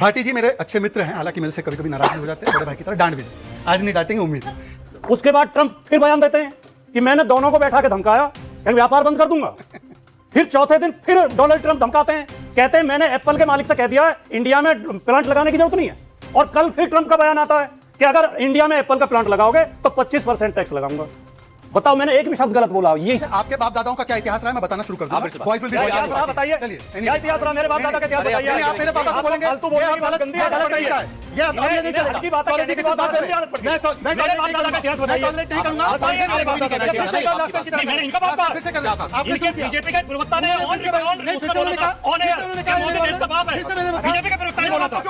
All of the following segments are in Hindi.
भाटी जी मेरे अच्छे मित्र हैं, हालांकि मेरे से कभी कभी नाराज भी हो जाते हैं, बड़े भाई की तरह डांट भी देते हैं। आज नहीं डांटेंगे उम्मीद है। उसके बाद ट्रंप फिर बयान देते हैं कि मैंने दोनों को बैठा के धमकाया कि व्यापार बंद कर दूंगा। फिर चौथे दिन फिर डोनाल्ड ट्रंप धमकाते हैं, कहते हैं मैंने एप्पल के मालिक से कह दिया है इंडिया में प्लांट लगाने की जरूरत नहीं है। और कल फिर ट्रंप का बयान आता है कि अगर इंडिया में एप्पल का प्लांट लगाओगे तो 25% टैक्स लगाऊंगा। बताओ, मैंने एक भी शब्द गलत बोला? ये आपके बाप दादाओं का क्या इतिहास रहा है मैं बताना शुरू कर दूं। क्या इतिहास रहा बताइए। चलिए, क्या इतिहास रहा? मेरे बाप दादा का इतिहास बताइए। आप मेरे पापा को बोलेंगे फालतू बोलने की बात गंदी आदत पड़ी है। ये अब ये नहीं चलेगा। हल्की बात कहने की बात गंदी आदत पड़ी है। मैं मेरे बाप दादा का इतिहास बताइए। नहीं करूंगा। बताइए मेरे बाप दादा का इतिहास। नहीं, मैंने इनका बाप फिर से कर आपने इनके बीजेपी का प्रवक्ता ने मोदी देश का बाप है, बीजेपी का प्रवक्ता ने बोला था।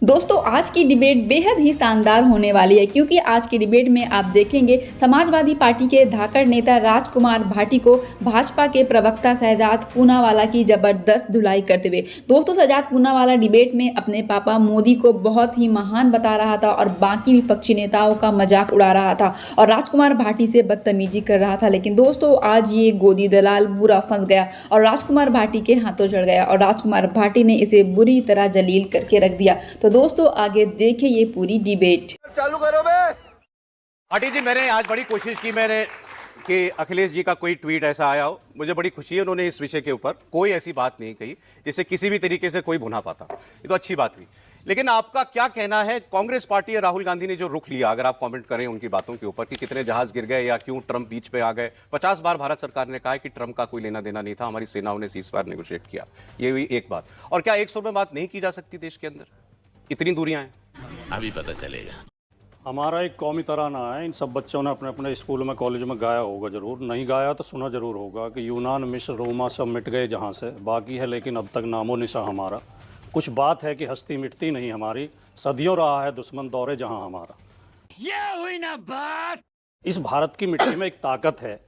दोस्तों, आज की डिबेट बेहद ही शानदार होने वाली है, क्योंकि आज की डिबेट में आप देखेंगे समाजवादी पार्टी के धाकड़ नेता राजकुमार भाटी को भाजपा के प्रवक्ता शहजाद पूनावाला की जबरदस्त धुलाई करते हुए। दोस्तों, शहजाद पूनावाला डिबेट में अपने पापा मोदी को बहुत ही महान बता रहा था और बाकी विपक्षी नेताओं का मजाक उड़ा रहा था और राजकुमार भाटी से बदतमीजी कर रहा था। लेकिन दोस्तों, आज ये गोदी दलाल बुरा फंस गया और राजकुमार भाटी के हाथों चढ़ गया और राजकुमार भाटी ने इसे बुरी तरह जलील करके रख दिया। तो दोस्तों, आगे देखिए ये पूरी डिबेट। चालू करो बे। भाटी जी, मैंने आज बड़ी कोशिश की कि अखिलेश जी का कोई ट्वीट ऐसा आया हो। मुझे बड़ी खुशी है उन्होंने इस विषय के ऊपर कोई ऐसी बात नहीं कही जिससे किसी भी तरीके से कोई भुना पाता। ये तो अच्छी बात हुई। लेकिन आपका क्या कहना है, कांग्रेस पार्टी और राहुल गांधी ने जो रुख लिया, अगर आप कमेंट करें उनकी बातों के ऊपर कि कितने जहाज गिर गए या क्यों ट्रंप बीच पे आ गए। 50 बार भारत सरकार ने कहा है कि ट्रंप का कोई लेना देना नहीं था, हमारी सेनाओं ने सीज़फायर नेगोशिएट किया। ये हुई एक बात। और क्या एक सुर में बात नहीं की जा सकती देश के अंदर? इतनी दूरियां हैं, अभी पता चलेगा। हमारा एक कौमी तराना है, इन सब बच्चों ने अपने अपने स्कूल में कॉलेज में गाया होगा, जरूर नहीं गाया तो सुना जरूर होगा कि यूनान मिस्र रोमा सब मिट गए जहाँ से, बाकी है लेकिन अब तक नामो निशा हमारा। कुछ बात है कि हस्ती मिटती नहीं हमारी, सदियों रहा है दुश्मन दौरे जहाँ हमारा। ये हुई ना बात। इस भारत की मिट्टी में एक ताकत है,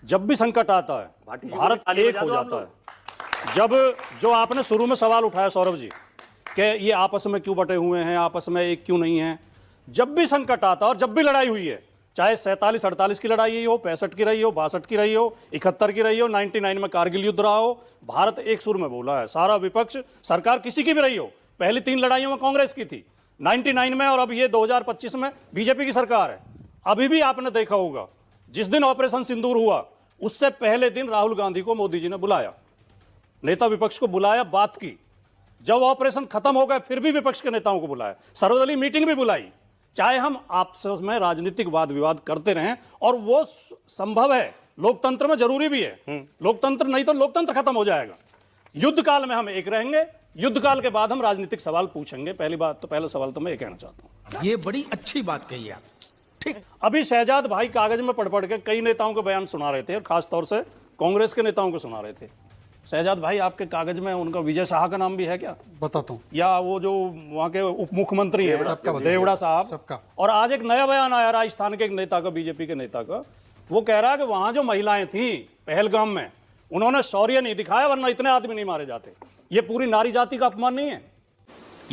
जब भी संकट आता है भारत एक हो जाता है। जब जो आपने शुरू में सवाल उठाया सौरभ जी कि ये आपस में क्यों बटे हुए हैं, आपस में एक क्यों नहीं है, जब भी संकट आता और जब भी लड़ाई हुई है, चाहे 47-48 की लड़ाई हो, 65 की रही हो, 62 की रही हो, 71 की रही हो, 99 में कारगिल युद्ध रहा हो, भारत एक सुर में बोला है। सारा विपक्ष, सरकार किसी की भी रही हो, पहली 3 लड़ाइयों में कांग्रेस की थी, 99 में और अब ये 2025 में बीजेपी की सरकार है। अभी भी आपने देखा होगा, जिस दिन ऑपरेशन सिंदूर हुआ उससे पहले दिन राहुल गांधी को मोदी जी ने बुलाया, नेता विपक्ष को बुलाया, बात की। जब ऑपरेशन खत्म हो गया फिर भी विपक्ष के नेताओं को बुलाया, सर्वदलीय मीटिंग भी बुलाई। चाहे हम आपस में राजनीतिक वाद विवाद करते रहें, और वो संभव है, लोकतंत्र में जरूरी भी है। लोकतंत्र नहीं तो लोकतंत्र खत्म हो जाएगा। युद्ध काल में हम एक रहेंगे, युद्ध काल के बाद हम राजनीतिक सवाल पूछेंगे। पहला सवाल तो मैं ये कहना चाहता हूं, ये बड़ी अच्छी बात कही आप। ठीक, अभी शहजाद भाई कागज में पढ़ के कई नेताओं के बयान सुना रहे थे और खासतौर से कांग्रेस के नेताओं को सुना रहे थे। शहजाद भाई, आपके कागज में उनका विजय शाह का नाम भी है क्या? बताता हूँ। या वो जो वहाँ के उप मुख्यमंत्री हैं देवड़ा साहब सबका। और आज एक नया बयान आया राजस्थान के एक नेता का, बीजेपी के नेता का, वो कह रहा है कि वहां जो महिलाएं थी पहलगाम में, उन्होंने शौर्य नहीं दिखाया वरना इतने आदमी नहीं मारे जाते। ये पूरी नारी जाति का अपमान नहीं है?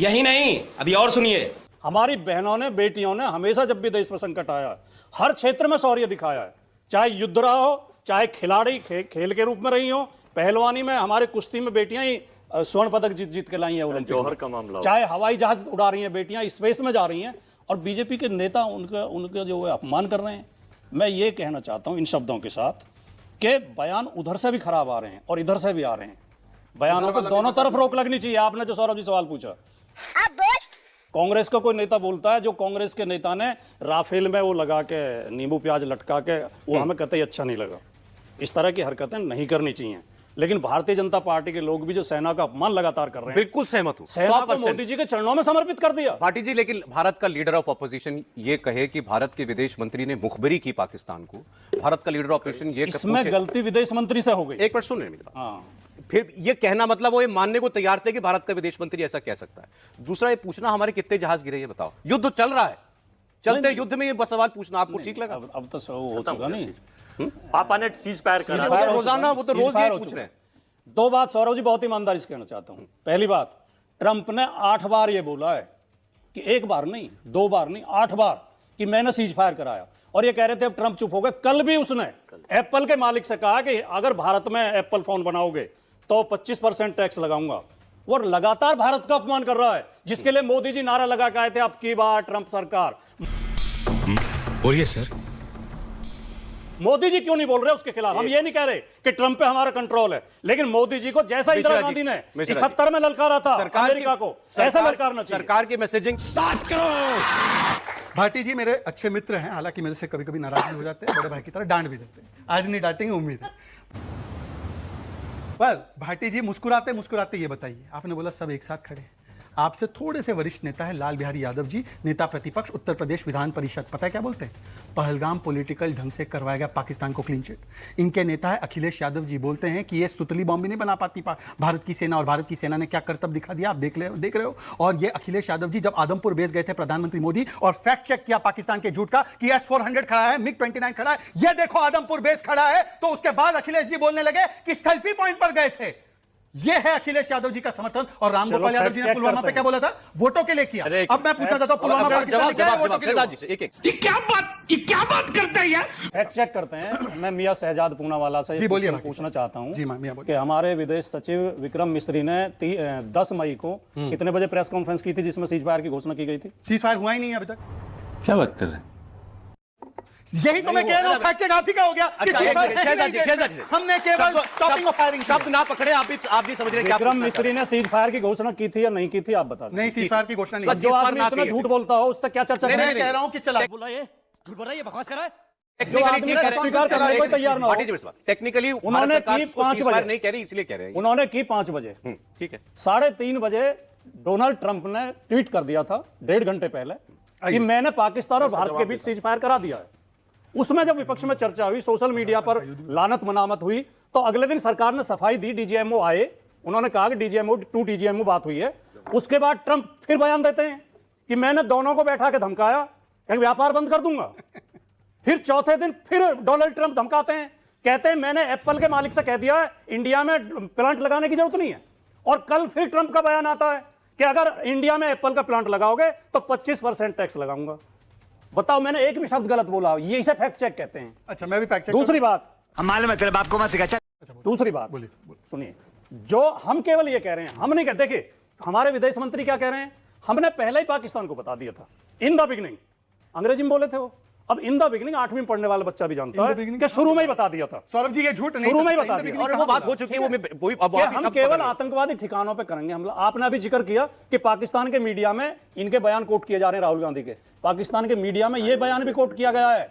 यही नहीं, अभी और सुनिए। हमारी बहनों ने, बेटियों ने हमेशा जब भी देश में संकट आया हर क्षेत्र में शौर्य दिखाया है, चाहे युद्ध रहा हो, चाहे खिलाड़ी खेल के रूप में रही हो। पहलवानी में हमारे कुश्ती में बेटियां ही स्वर्ण पदक जीत के लाई हैं ओलंपिक में, चाहे हवाई जहाज उड़ा रही हैं बेटियां, स्पेस में जा रही हैं, और बीजेपी के नेता उनके जो अपमान कर रहे हैं। मैं ये कहना चाहता हूं इन शब्दों के साथ कि बयान उधर से भी खराब आ रहे हैं और इधर से भी आ रहे हैं। बयानों पर दोनों तरफ रोक लगनी चाहिए। आपने जो सौरभ जी सवाल पूछा, कांग्रेस का कोई नेता बोलता है, जो कांग्रेस के नेता ने राफेल में वो लगा के नींबू प्याज लटका के, वो हमें कतई अच्छा नहीं लगा। इस तरह की हरकतें नहीं करनी चाहिए। लेकिन भारतीय जनता पार्टी के लोग भी जो सेना का अपमान लगातार कर रहे हैं, बिल्कुल सहमत हूं। सेना को मोदी जी के चरणों में समर्पित कर दिया। भाटी जी, लेकिन भारत का लीडर ऑफ ऑपोजिशन ये कहे कि भारत के विदेश मंत्री ने मुखबिरी की पाकिस्तान को, भारत का लीडर ऑफ ऑपोजिशन ये इसमें गलती विदेश मंत्री से हो गई। एक मिनट सुन रहे मेरी बात। फिर ये कहना मतलब वो ये मानने को तैयार थे कि भारत का विदेश मंत्री ऐसा कह सकता है। दूसरा ये पूछना हमारे कितने जहाज गिरे ये बताओ। युद्ध चल रहा है, चलते युद्ध में ये सवाल पूछना आपको ठीक लगा? अब तो हो चुका नहीं। पापा ने सीज फायर करा, वो तो रोजाना, वो तो रोज ये पूछ रहे हैं। 2 बात सौरभ जी बहुत ईमानदारी से कहना चाहता हूं। पहली बात, ट्रंप ने 8 बार ये बोला है कि 1 बार नहीं, 2 बार नहीं, 8 बार कि मैंने सीज फायर कराया, और ये कह रहे थे अब ट्रंप चुप हो गए। कल भी उसने एप्पल के मालिक से कहा कि अगर भारत में एप्पल फोन बनाओगे तो 25% टैक्स लगाऊंगा। वो लगातार भारत का अपमान कर रहा है, जिसके लिए मोदी जी नारा लगा के आए थे अब की बार ट्रंप सरकार। बोलिए सर। मोदी जी क्यों नहीं बोल रहे उसके खिलाफ? हम ये नहीं कह रहे कि ट्रंप पे हमारा कंट्रोल है, लेकिन मोदी जी को जैसा इंदिरा गांधी ने 71 में ललकारा था अमेरिका को, ऐसा ललकारना चाहिए। सरकार की मैसेजिंग। भाटी जी मेरे अच्छे मित्र हैं, हालांकि मेरे से कभी कभी नाराज भी हो जाते हैं, बड़े भाई की तरह डांट भी देते हैं। आज नहीं डांटेंगे, उम्मीद है। पर भाटी जी मुस्कुराते मुस्कुराते ये बताइए, आपने बोला सब एक साथ खड़े हैं, आपसे थोड़े से वरिष्ठ नेता है लाल बिहारी यादव जी, नेता प्रतिपक्ष उत्तर प्रदेश विधान परिषद, पता है क्या बोलते हैं? पहलगाम पॉलिटिकल ढंग से करवाया गया, पाकिस्तान को क्लीन चिट। इनके नेता है अखिलेश यादव जी, बोलते हैं कि ये सुतली बॉम्ब भी नहीं बना पाती भारत की सेना, और भारत की सेना ने क्या करतब दिखा दिया आप देख रहे हो। और ये अखिलेश यादव जी जब आदमपुर बेस गए थे प्रधानमंत्री मोदी, और फैक्ट चेक किया पाकिस्तान के झूठ का कि S-400 खड़ा है, MiG-29 खड़ा है, ये देखो आदमपुर बेस खड़ा है, तो उसके बाद अखिलेश जी बोलने लगे कि सेल्फी पॉइंट पर गए थे। ये है अखिलेश यादव जी का समर्थन। और रामगोपाल यादव जी ने पुलवामा पे क्या बोला था? वोटों के लिए किया। अब मैं पूछना चाहता हूं, पुलवामा पाकिस्तान ने क्या है, वोटों के लिए? ये क्या बात करते हैं यार? फैक्ट चेक करते हैं। मैं मियां शहजाद पूनावाला से जी बोलिए, पूछना चाहता हूं जी मियां बोलिए कि हमारे विदेश सचिव विक्रम मिस्री ने 10 मई को कितने बजे प्रेस कॉन्फ्रेंस की थी जिसमें सीज फायर की घोषणा की गई थी? सीज फायर हुआ ही नहीं है अभी तक। क्या बात कर रहे हैं? यही तो मैं कह रहा हूं, फैक्ट चेक आप ही का हो गया। हमने केवल स्टॉपिंग ऑफ फायरिंग शब्द ना पकड़े, आप भी समझ रहे हैं। विक्रम मिस्री ने सीज फायर की घोषणा की थी या नहीं की थी, आप बता दें। नहीं, सीज फायर की घोषणा नहीं। जो आदमी इतना झूठ बोलता हो उससे क्या चर्चा? मैं कह रहा हूं कि चला बोला ये झूठ बोल रहा है, ये बकवास कर रहा है। टेक्निकली उन्होंने की 5 बजे नहीं कह रही, इसलिए कह रहे हैं। उन्होंने की 5 बजे, ठीक है। 3:30 बजे डोनाल्ड ट्रंप ने ट्वीट कर दिया था 1.5 घंटे पहले कि मैंने पाकिस्तान और भारत के बीच सीज फायर करा दिया है। उसमें जब विपक्ष में चर्चा हुई, सोशल मीडिया पर लानत मनामत हुई, तो अगले दिन सरकार ने सफाई दी, डीजीएमओ आए, उन्होंने कहा कि डीजीएमओ बात हुई है। उसके बाद ट्रंप फिर बयान देते हैं कि मैंने दोनों को बैठा के धमकाया कि व्यापार बंद कर दूंगा। फिर चौथे दिन फिर डोनाल्ड ट्रंप धमकाते हैं, कहते हैं मैंने एप्पल के मालिक से कह दिया है इंडिया में प्लांट लगाने की जरूरत नहीं है। और कल फिर ट्रंप का बयान आता है कि अगर इंडिया में एप्पल का प्लांट लगाओगे तो 25% टैक्स लगाऊंगा। बताओ, मैंने एक भी शब्द गलत बोला? ये इसे फैक्ट चेक कहते हैं। अच्छा, मैं भी फैक्ट चेक। दूसरी बात, हम मालूम है तेरे बाप को मत सिखा। दूसरी बात बोलिए। सुनिए, जो हम केवल ये कह रहे हैं, हम नहीं कहते। देखिए हमारे विदेश मंत्री क्या कह रहे हैं, हमने पहले ही पाकिस्तान को बता दिया था इन द बिगिनिंग। अंग्रेजी में बोले थे वो, अब इन द बिगिनिंग 8वीं में पढ़ने वाला बच्चा भी जानता है कि शुरू में ही बता दिया था। सौरभ जी ये झूठ नहीं, शुरू में ही बता दिया, और वो बात हो चुकी है। वो हम केवल आतंकवादी ठिकानों पे करेंगे हमला। आपने अभी जिक्र किया कि पाकिस्तान के मीडिया में इनके बयान कोट किए जा रहे हैं, राहुल गांधी के। पाकिस्तान के मीडिया में ये बयान भी कोट किया गया है,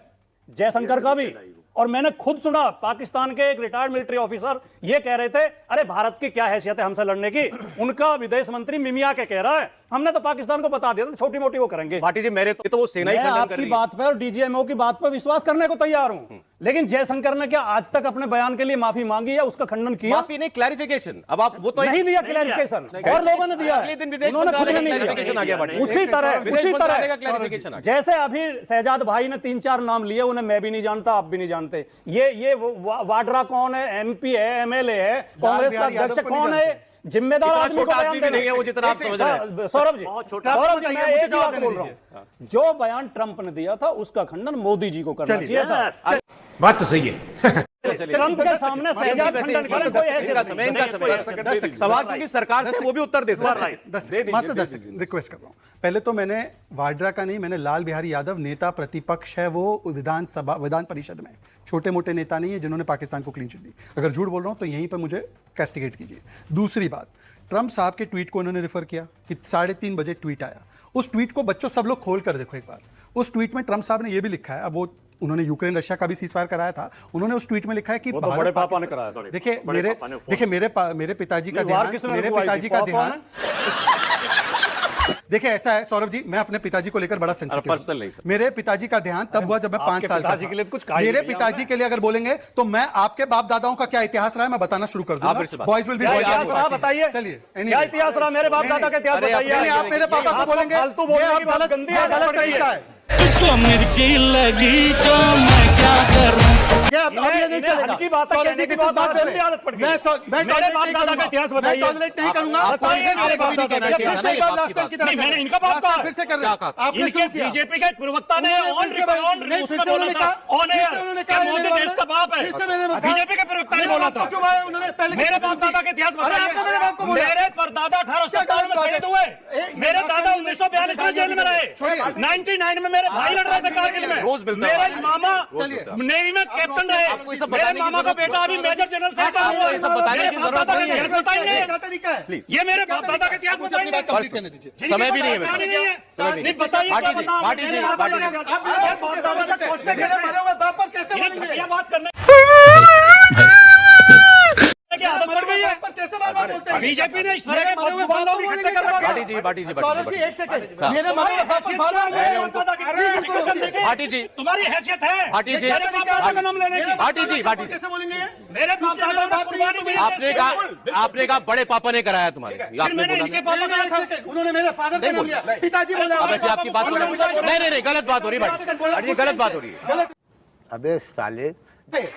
जयशंकर का भी। और मैंने खुद सुना पाकिस्तान के एक रिटायर्ड मिलिट्री ऑफिसर ये कह रहे थे, अरे भारत की क्या हैसियत है हमसे लड़ने की। उनका विदेश मंत्री मिमिया के कह रहा है हमने तो पाकिस्तान को बता दिया था, छोटी मोटी वो करेंगे। भाटी जी मेरे तो वो सेना ही मैं खंडन कर आपकी रही है। बात पे और डीजीएमओ की बात पे विश्वास करने को तैयार हूं, लेकिन जयशंकर ने क्या आज तक अपने बयान के लिए माफी मांगी है, उसका खंडन किया? माफी नहीं, क्लैरिफिकेशन। अब आप वो तो नहीं दिया क्लैरिफिकेशन, और लोगों ने दिया, अगले दिन विदेश उन्होंने खुद मंत्रालय नहीं का clarification आ गया दिया। भाटी। उसी तरह का clarification आ गया। जैसे अभी शहजाद भाई ने 3-4 नाम लिए, उन्हें मैं भी नहीं जानता, आप भी नहीं जानते। ये वाड्रा कौन है, एमपी है, एमएलए है, कांग्रेस का अध्यक्ष कौन है? जिम्मेदार आदमी को बयान देना नहीं है वो, जितना आप समझ रहे हैं। सौरभ जी, मैं एक बात बोल रहा हूं, जो बयान ट्रंप ने दिया था उसका खंडन मोदी जी को करना चाहिए था। बात तो सही है। ट्रंप के सामने शहजाद खंडन करे, कोई हैसियत सवाल क्योंकि सरकार से वो भी उत्तर दे सकता है। 10 रिक्वेस्ट कर रहा हूं। पहले तो मैंने वाड्रा का नहीं, मैंने लाल बिहारी यादव नेता प्रतिपक्ष है, वो विधान परिषद में छोटे मोटे नेता नहीं है जिन्होंने पाकिस्तान को क्लीन चिट दी। अगर झूठ बोल रहा हूं तो यहीं पर मुझे कैस्टिगेट कीजिए। दूसरी बात, ट्रंप साहब के ट्वीट को उन्होंने रेफर किया कि 3:30 बजे ट्वीट आया। उस ट्वीट को बच्चों सब लोग खोल कर देखो एक बार। उस ट्वीट में ट्रंप साहब ने यह भी लिखा है, अब वो उन्होंने यूक्रेन रशिया का भी सीजफायर कराया था, उन्होंने उस ट्वीट में लिखा है कि बड़े पापा ने कराया था। देखिए मेरे पिताजी का ध्यान देखिए ऐसा है सौरभ जी, मैं अपने पिताजी को लेकर बड़ा सेंसिटिव हूं। मेरे पिताजी का देहांत तब हुआ जब मैं 5 साल का था। मेरे पिताजी के लिए अगर बोलेंगे तो मैं आपके बाप दादाओं का क्या इतिहास रहा है मैं बताना शुरू कर दूंगा। Boys will be boys. बताइए, चलिए क्या इतिहास रहा मेरे बाप दादा का इतिहास बताइए। आप मेरे पापा को बोलेंगे गलत तरीका है। तुझको मिर्ची लगी तो मैं क्या करूं। अब ये नहीं चलेगा। हल्की बात है, सौरभ जी, कहने की किसी बात बात है, पे मेरी आदत पड़ गई। मैं मेरे बाप दादा का इतिहास बताइए। मैं टॉलरेट नहीं करूंगा। बताइए, मेरे बाप दादा का चाहिए था ना, ये बात की बात। नहीं, मैंने इनका बात कहा। फिर से कर रहे हैं। आपने इनके शुरू किया। बीजेपी के प्रवक्ता ने उन्होंने ऑन फिर से रिकॉर्ड नहीं, फिर उसमें से बोला उन्होंने था कहा- ऑन फिर से एयर उन्होंने कि कहा मोदी मेरे देश का बाप है। फिर से मैंने कहा- बीजेपी के प्रवक्ता ने मेरे बोला बाप था। को क्यों भाई उन्होंने पहले मेरे बाप दादा का इतिहास अरे आपने मेरे बाप को बताइए। बोला। मेरे परदादा 1857 में शहीद हुए। मेरे दादा 1942 में जेल में रहे। 99 में मेरे भाई लड़ रहे थे कारगिल में। रोज मिलता है। मेरे मामा नेवी में कैप्टन रहे। आपको ये सब मेरे बताने की मामा का जरूरत बेटा अभी मेजर जनरल साहब आपको हुआ ये सब बताने की जरूरत नहीं है। बताइए, क्या तरीका है? प्लीज ये मेरे बाप दादा का इतिहास मुझे अपनी बात बताइए। कंप्लीट करने दीजिए। समय भी नहीं है मेरे पास। समय भी नहीं बताइए, भाटी क्या जी, बताऊं? भाटी जी, मेरे बाप भाटी जी। दादा का- आप मेरे बाप दादा का कोष्ठक है, मरे हुए बाप पर कैसे ये बोलेंगे? ये बात करने की आदत पड़ गई है। बाप पर कैसे बार-बार बोलते हैं? बीजेपी ने इस तरह के बदजुबान लोग इकट्ठे कर रखे भाटी हैं। जी, भाटी जी, सौरभ जी भाटी एक सेकंड हाँ। मेरे मामा का बाप पर बार-बार बोल रहे हैं। भाटी जी, तुम्हारी हैसियत है भाटी जी, मेरे बाप दादा का नाम लेने की। भाटी जी, भाटी जी। कैसे बोलेंगे ये? मेरे बाप दादा ने कुर्बानी दी है। आपने कहा बड़े पापा ने कराया तुम्हारे, फिर आपने मैंने बोला इनके ना। पापा का एक सेकंड, उन्होंने मेरे फादर का नाम लिया, पिताजी बोला। अब ऐसे आपकी बात नहीं, गलत बात हो रही है भाटी जी, गलत बात हो रही है, गलत अबे साले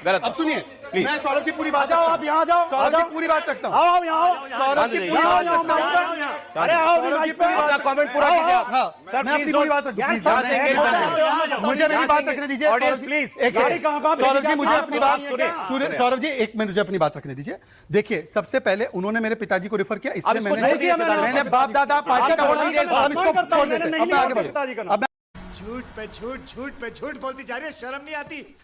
गलत अब सुनिए, मैं सौरभ की पूरी बात जाओ, आप यहाँ जाओ, सौरभ आ की जाओ। पूरी बात रखता हूँ। आओ यहाँ आओ। सौरभ की पूरी बात रखता हूँ। अरे आओ सौरभ जी, भाई, पूरी बात- अपना कमेंट पूरा कीजिए आप। हाँ, मैं अपनी पूरी बात रखूं। यहाँ प्लीज, से यहाँ से आगे engage बढ़ो, ना यहाँ करें। जाओ, मुझे मेरी बात रखने दीजिए। Audience, Saurabh ji, please. एक गाड़ी सेकंड। कहाँ कहाँ सौरभ जी, भेजी मुझे जाए? अपनी आप बात सुनिए, सौरभ जी, एक मिनट मुझे अपनी बात रखने दीजिए। देखिए, सबसे पहले उन्होंने मेरे पिताजी को रेफर किया, इसलिए इसको मैंने छोड़ दीजिए, मैंने बाप दादा पार्टी का वोट दिया, आप हम इसको करता छोड़ हूं, देते मैंने हैं। अब मैं आगे नहीं लिया पिताजी का बढ़ूं। नाम। अब झूठ पे झूठ बोलती जा रही है, शर्म नहीं आती।